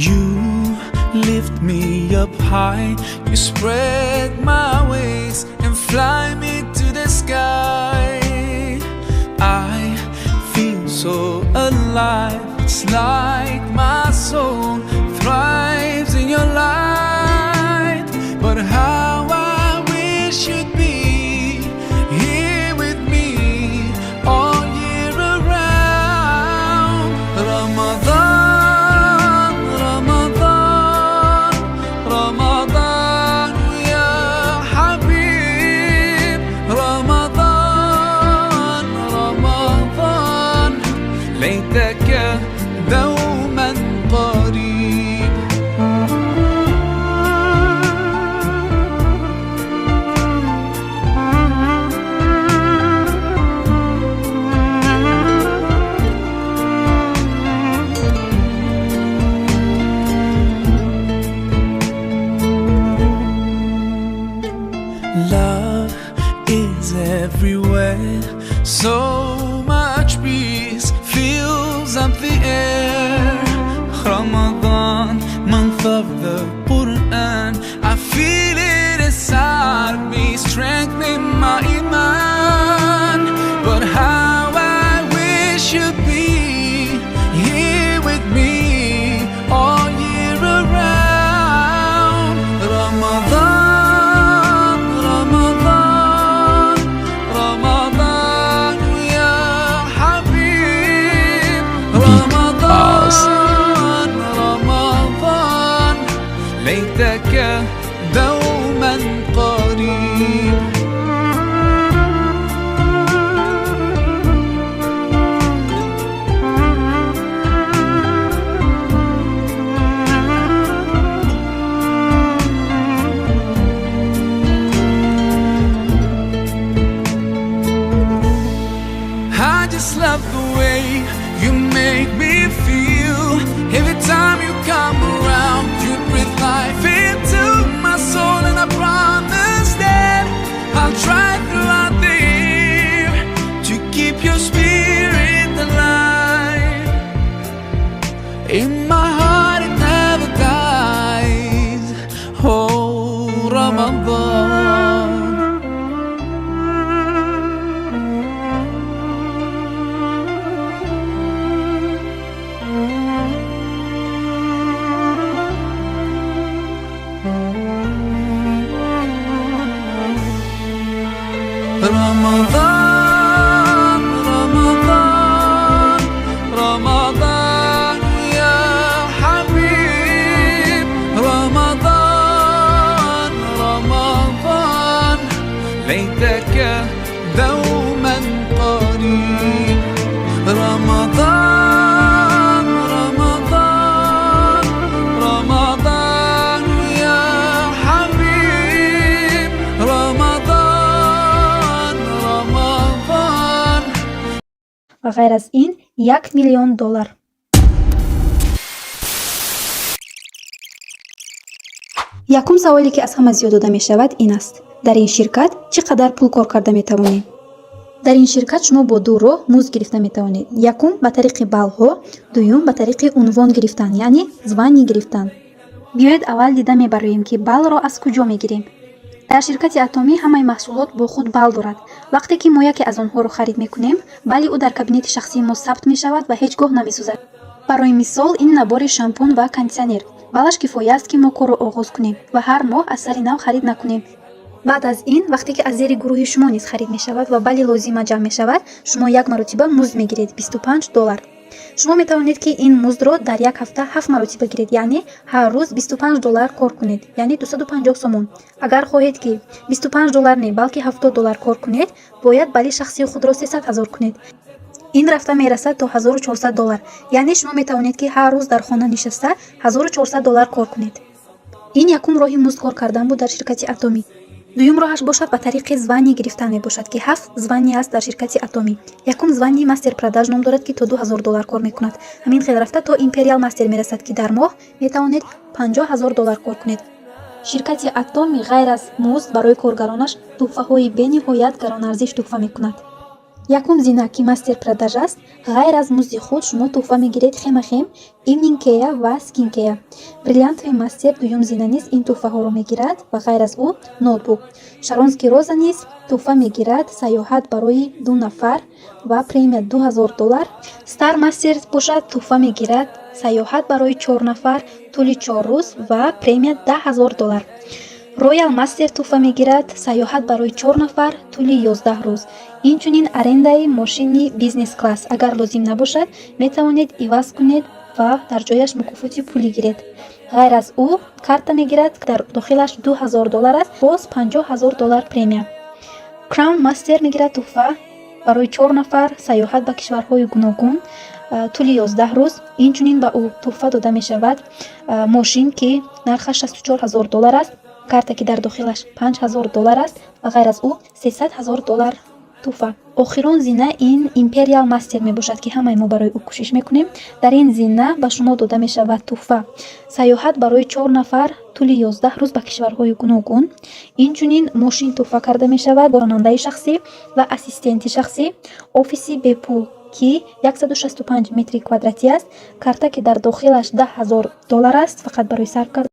You lift me up high, you spread my wings and fly me to the sky. I feel so alive, it's like my soul thrives in your light. But how I wish you'd be here with me all year around. Ramadan, Ramadan, Ramadan, ya Habib. Ramadan, Ramadan, ليتك دوما قريب. Love is everywhere, so much peace fills up the air. Ramadan, month of the Quran, I feel it inside me, strengthening my iman. But how I wish you'd be here with me all year around. Ramadan, Ramadan, Ramadan, ya Habib. Ramadan, Ramadan, ليتك دوما قريب. I just love the way you make me feel. Every time you come around, you breathe life into my soul. And I promise that I'll try throughout the year to keep your spirit alive. In my heart it never dies. Oh, Ramadan. Ramadan, Ramadan, Ramadan, ya Habib. Ramadan, Ramadan, ليتك دوما قريب. رمضان، رمضان، رمضان يا حبيب. رمضان، رمضان. و غیر از این $1,000,000. якум саволе ки аз ҳама зиёд дода мешавад ин аст: дар ин ширкат чӣ қадар пул кор карда метавонед? дар ин ширкат шумо бо ду роҳ музд гирифта метавонед. якум ба тариқи баллҳо, дуюм ба тариқи унвон гирифтан, яъне звание гирифтан. биёед аввал дида мебароем ки баллро аз куҷо мегирем. дар ширкати атомӣ ҳамаи маҳсулот бо худ балл дорад. вақте ки мо яке аз онҳоро харид мекунем, балли ӯ дар кабинети шахсии мо сабт мешавад ва ҳеҷ гоҳ намесӯзад. барои мисол, ин набори шампун ва кондитсионер. баллаш кифоя аст ки мо корро оғоз кунем ва ҳар моҳ аз сари нав харид накунем. баъд аз ин, вақте ки аз зери гурӯҳи шумо низ харид мешавад ва балли лозима ҷамъ мешавад, шумо як маротиба музд мегиред $25. шумо метавонед ки ин муздро дар як ҳафта 7 маротиба гиред, яъне ҳар рӯз $25 кор кунед, яъне 250 сомон. агар хоҳед ки $25 не, балки $70 кор кунед, бояд балли шахсии худро 300,000 кунед. ин рафта мерасад то $1400, яъне шумо метавонед ки ҳар рӯз дар хона нишаста $1400 кор кунед. ин якум роҳи музд кор кардан буд дар ширкати атомӣ. дуюм роҳаш бошад ба тариқи звание гирифтан мебошад ки 7 звание аст дар ширкати атомӣ. якум звание мастер продаж ном дорад ки то $2000 кор мекунад. ҳамин хел рафта то империал мастер мерасад ки дар моҳ метавонед $50,000 кор кунед. ширкати атомӣ ғайр аз музд барои коргаронаш тӯҳфаҳои бениҳоят гаронарзиш тӯҳфа мекунад. Якум зина ки мастер продаж аст, ғайр аз музди худ шумо туҳфа мегиред хемахем evening care ва skin care. Бриллиантови мастер дуюм зина низ ин туҳфаҳоро мегирад ва ғайр аз ӯ ноутбук. Шаронский роза низ туҳфа мегирад саёҳат барои 2 нафар ва премия $2000. Star мастер бошад туҳфа мегирад саёҳат барои 4 нафар тӯли 4 рӯз ва премия $10,000. Royal мастер туҳфа мегирад саёҳат барои 4 нафар тӯли 11 рӯз. Инчунин арендаи мошини бизнес класс агар лозим набошад метавонед иваз кунед ва дар ҷояш мукофоти пулӣ гиред. Ғайр аз ӯ карта мегирад дар дохилаш $2000 аст, боз $50,000 премия. Crown мастер мегирад туҳфа барои 4 нафар саёҳат ба кишварҳои гуногун тӯли 11 рӯз. Инчунин ба ӯ туҳфа дода мешавад мошин ки нархаш $64,000 аст, карта ки дар дохилаш $5,000 аст ва ғайр аз ӯ $300,000 туҳфа. Охирон зина ин Imperial мастер мебошад ки ҳамаи мо барои ӯ кӯшиш мекунем. Дар ин зина ба шумо дода мешавад туҳфа саёҳат барои 4 нафар тӯли 11 рӯз ба кишварҳои гуногун. Инчунин мошин туҳфа карда мешавад бо ронандаи шахсӣ ва ассистенти шахсӣ, офиси бепул ки 165 метри квадратӣ аст, карта ки дар дохилаш $10,000 аст фақат барои сарф кардан.